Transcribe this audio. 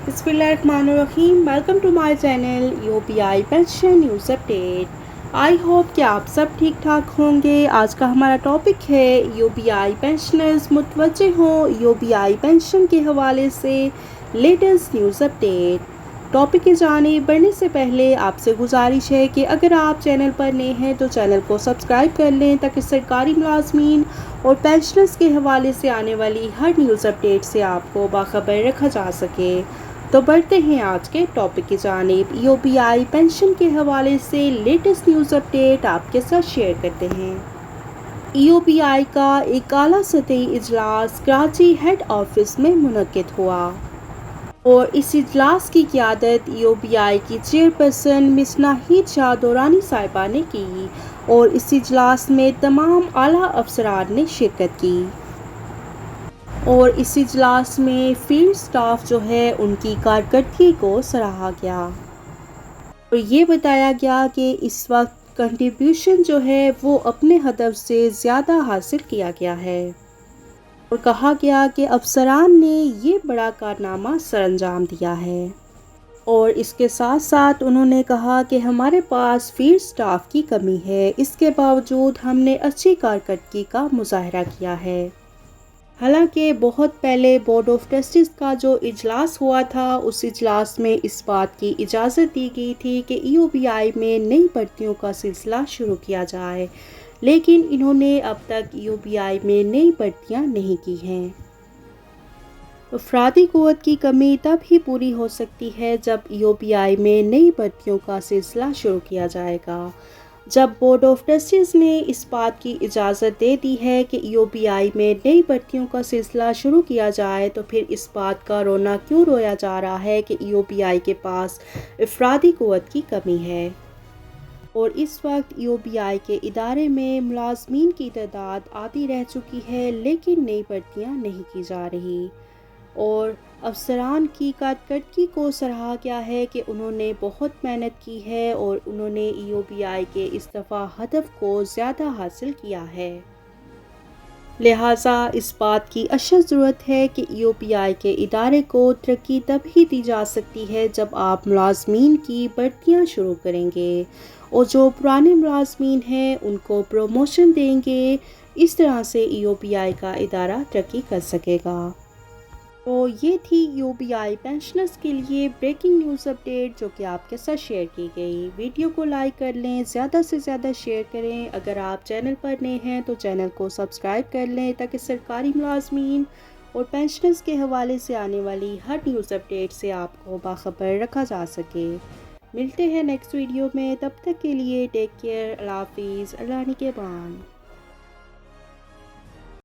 बिस्मिल्लाहिर्रहमानिर्रहीम। Welcome to my channel UPI pension news update. I hope कि आप सब ठीक ठाक होंगे। आज का हमारा टॉपिक है यूपीआई पेंशनर्स मुतवज्जे हों यूपीआई पेंशन के हवाले से लेटेस्ट न्यूज़ अपडेट। टॉपिक की जानिब बढ़ने से पहले आपसे गुजारिश है कि अगर आप चैनल पर नए हैं तो चैनल को सब्सक्राइब कर लें ताकि सरकारी मुलाजमीन और पेंशनर्स के हवाले से आने वाली हर न्यूज़ अपडेट से आपको बाखबर रखा जा सके। तो बढ़ते हैं आज के टॉपिक की जानिब। यूपीआई पेंशन के हवाले से लेटेस्ट न्यूज़ अपडेट आपके साथ शेयर करते हैं। यूपीआई का एक आला सतही इजलास कराची हेड ऑफिस में मुनक्किद हुआ और इस इजलास की क़यादत यूपीआई की चेयरपर्सन मिस नाहिद शाह दुरानी साहिबा ने की और इस इजलास में तमाम आला अफसरान ने शिरकत की और इस इजलास में फील्ड स्टाफ जो है उनकी कारकर्दगी को सराहा गया और ये बताया गया कि इस वक्त कंट्रीब्यूशन जो है वो अपने हदफ से ज़्यादा हासिल किया गया है और कहा गया कि अफसरान ने ये बड़ा कारनामा सरअंजाम दिया है। और इसके साथ साथ उन्होंने कहा कि हमारे पास फील्ड स्टाफ की कमी है, इसके बावजूद हमने अच्छी कारकर्दगी का मुजाहरा किया है। हालांकि बहुत पहले बोर्ड ऑफ ट्रस्टीज़ का जो इजलास हुआ था उस इजलास में इस बात की इजाज़त दी गई थी कि यूपीआई में नई भर्तियों का सिलसिला शुरू किया जाए, लेकिन इन्होंने अब तक यूपीआई में नई भर्तियां नहीं की हैं। अफरादी क़ुव्वत की कमी तब ही पूरी हो सकती है जब यूपीआई में नई भर्तियों का सिलसिला शुरू किया जाएगा। जब बोर्ड ऑफ ट्रस्टीज़ ने इस बात की इजाज़त दे दी है कि यूपीआई में नई भर्तियों का सिलसिला शुरू किया जाए तो फिर इस बात का रोना क्यों रोया जा रहा है कि यूपीआई के पास अफरादी क़ुव्वत की कमी है। और इस वक्त यूपीआई के इदारे में मुलाजमीन की तादाद आधी रह चुकी है, लेकिन नई भर्तियाँ नहीं की जा रही और अफसरान की कारकर्दगी को सराहा गया है कि उन्होंने बहुत मेहनत की है और उन्होंने यूपीआई के इस दफ़ा हदफ को ज़्यादा हासिल किया है। लिहाजा इस बात की अशद ज़रूरत है कि यूपीआई के इदारे को तरक्की तब ही दी जा सकती है जब आप मुलाजमीन की भर्तियाँ शुरू करेंगे और जो पुराने मुलाजमीन हैं उनको प्रमोशन देंगे। इस तरह से यूपीआई का इदारा तरक्की कर सकेगा। तो ये थी यूपीआई पेंशनर्स के लिए ब्रेकिंग न्यूज़ अपडेट जो कि आपके साथ शेयर की गई। वीडियो को लाइक कर लें, ज़्यादा से ज़्यादा शेयर करें। अगर आप चैनल पर नए हैं तो चैनल को सब्सक्राइब कर लें ताकि सरकारी मुलाजमीन और पेंशनर्स के हवाले से आने वाली हर न्यूज़ अपडेट से आपको बाखबर रखा जा सके। मिलते हैं नेक्स्ट वीडियो में, तब तक के लिए टेक केयर, अल्लाह हाफिज़, अल्लाह निगहबान।